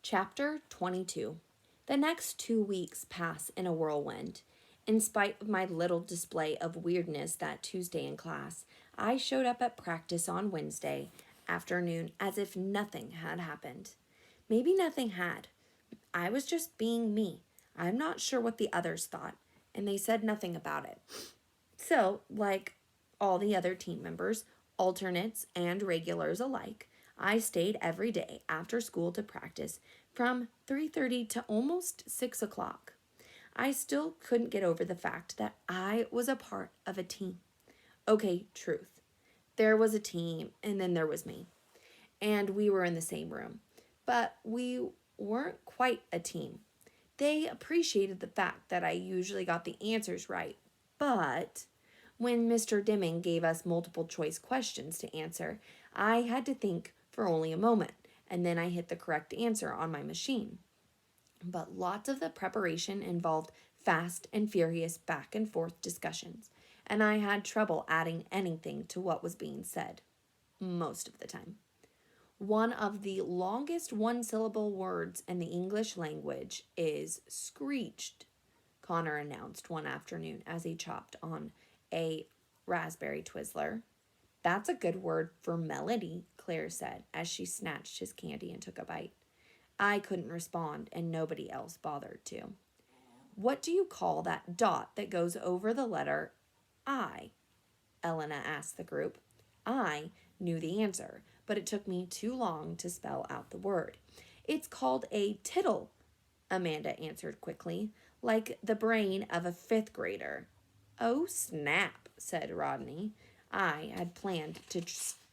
Chapter 22. The next 2 weeks pass in a whirlwind. In spite of my little display of weirdness that Tuesday in class, I showed up at practice on Wednesday afternoon as if nothing had happened. Maybe nothing had. I was just being me. I'm not sure what the others thought, and they said nothing about it. So, like all the other team members, alternates and regulars alike, I stayed every day after school to practice from 3:30 to almost 6 o'clock. I still couldn't get over the fact that I was a part of a team. Okay, truth. There was a team, and then there was me. And we were in the same room. But we weren't quite a team. They appreciated the fact that I usually got the answers right, but when Mr. Dimming gave us multiple choice questions to answer, I had to think for only a moment, and then I hit the correct answer on my machine. But lots of the preparation involved fast and furious back and forth discussions, and I had trouble adding anything to what was being said, most of the time. One of the longest one-syllable words in the English language is screeched, Connor announced one afternoon as he chopped on a raspberry Twizzler. That's a good word for melody, Claire said as she snatched his candy and took a bite. I couldn't respond, and nobody else bothered to. What do you call that dot that goes over the letter I? Elena asked the group. I knew the answer, but it took me too long to spell out the word. It's called a tittle, Amanda answered quickly, like the brain of a fifth grader. Oh, snap, said Rodney. I had planned to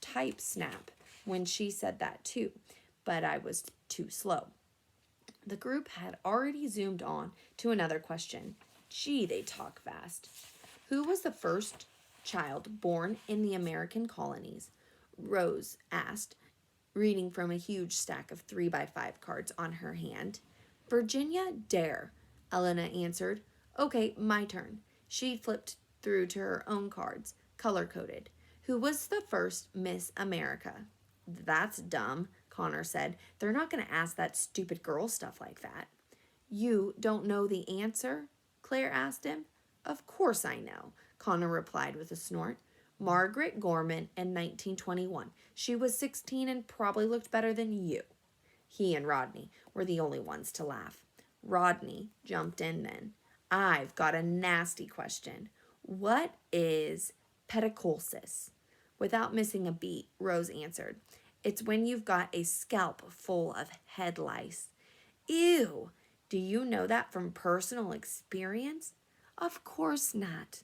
type snap when she said that too, but I was too slow. The group had already zoomed on to another question. Gee, they talk fast. Who was the first child born in the American colonies? Rose asked, reading from a huge stack of 3x5 cards on her hand. Virginia Dare, Elena answered. Okay, my turn. She flipped through to her own cards, color-coded. Who was the first Miss America? That's dumb, Connor said. They're not going to ask that stupid girl stuff like that. You don't know the answer? Claire asked him. Of course I know, Connor replied with a snort. Margaret Gorman in 1921. She was 16 and probably looked better than you. He and Rodney were the only ones to laugh. Rodney jumped in then. I've got a nasty question. What is pediculus? Without missing a beat, Rose answered. It's when you've got a scalp full of head lice. Ew! Do you know that from personal experience? Of course not.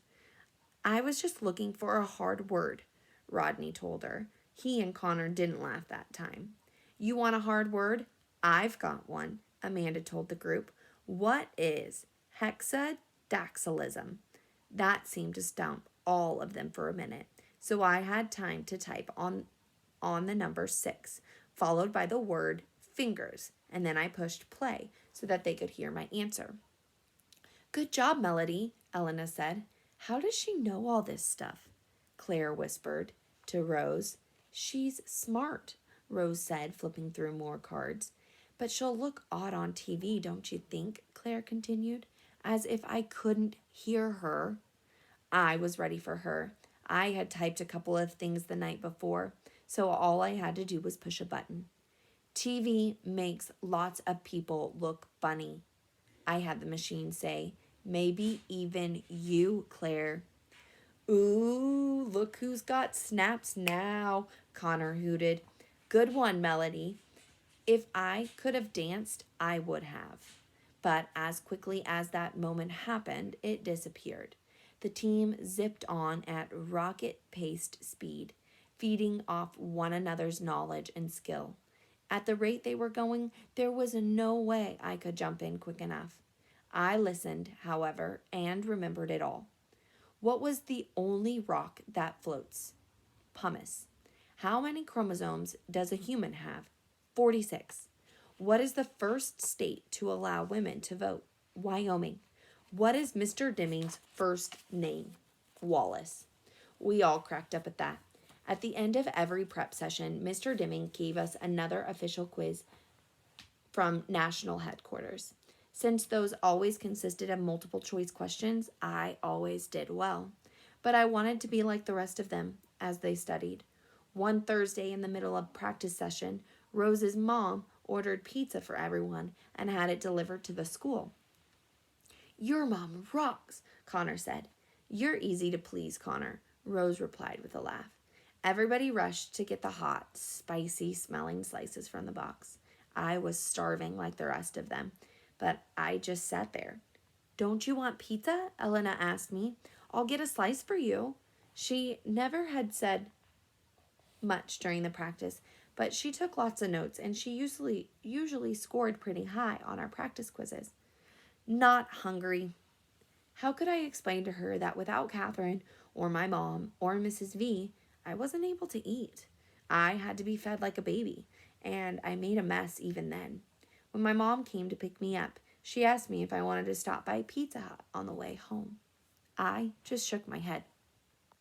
I was just looking for a hard word, Rodney told her. He and Connor didn't laugh that time. You want a hard word? I've got one, Amanda told the group. What is hexadaxylism? That seemed to stump all of them for a minute, so I had time to type on the number 6, followed by the word fingers, and then I pushed play so that they could hear my answer. Good job, Melody, Elena said. How does she know all this stuff? Claire whispered to Rose. She's smart, Rose said, flipping through more cards. But she'll look odd on TV, don't you think? Claire continued, as if I couldn't hear her. I was ready for her. I had typed a couple of things the night before, so all I had to do was push a button. TV makes lots of people look funny, I had the machine say. Maybe even you, Claire. Ooh, look who's got snaps now, Connor hooted. Good one, Melody. If I could have danced, I would have. But as quickly as that moment happened, it disappeared. The team zipped on at rocket-paced speed, feeding off one another's knowledge and skill. At the rate they were going, there was no way I could jump in quick enough. I listened, however, and remembered it all. What was the only rock that floats? Pumice. How many chromosomes does a human have? 46. What is the first state to allow women to vote? Wyoming. What is Mr. Dimming's first name? Wallace. We all cracked up at that. At the end of every prep session, Mr. Dimming gave us another official quiz from national headquarters. Since those always consisted of multiple choice questions, I always did well. But I wanted to be like the rest of them as they studied. One Thursday in the middle of practice session, Rose's mom ordered pizza for everyone and had it delivered to the school. "Your mom rocks," Connor said. "You're easy to please, Connor," Rose replied with a laugh. Everybody rushed to get the hot, spicy smelling slices from the box. I was starving like the rest of them, but I just sat there. "Don't you want pizza?" Elena asked me. "I'll get a slice for you." She never had said much during the practice, but she took lots of notes and she usually scored pretty high on our practice quizzes. Not hungry. How could I explain to her that without Catherine or my mom or Mrs. V, I wasn't able to eat? I had to be fed like a baby, and I made a mess even then. When my mom came to pick me up, she asked me if I wanted to stop by Pizza Hut on the way home. I just shook my head.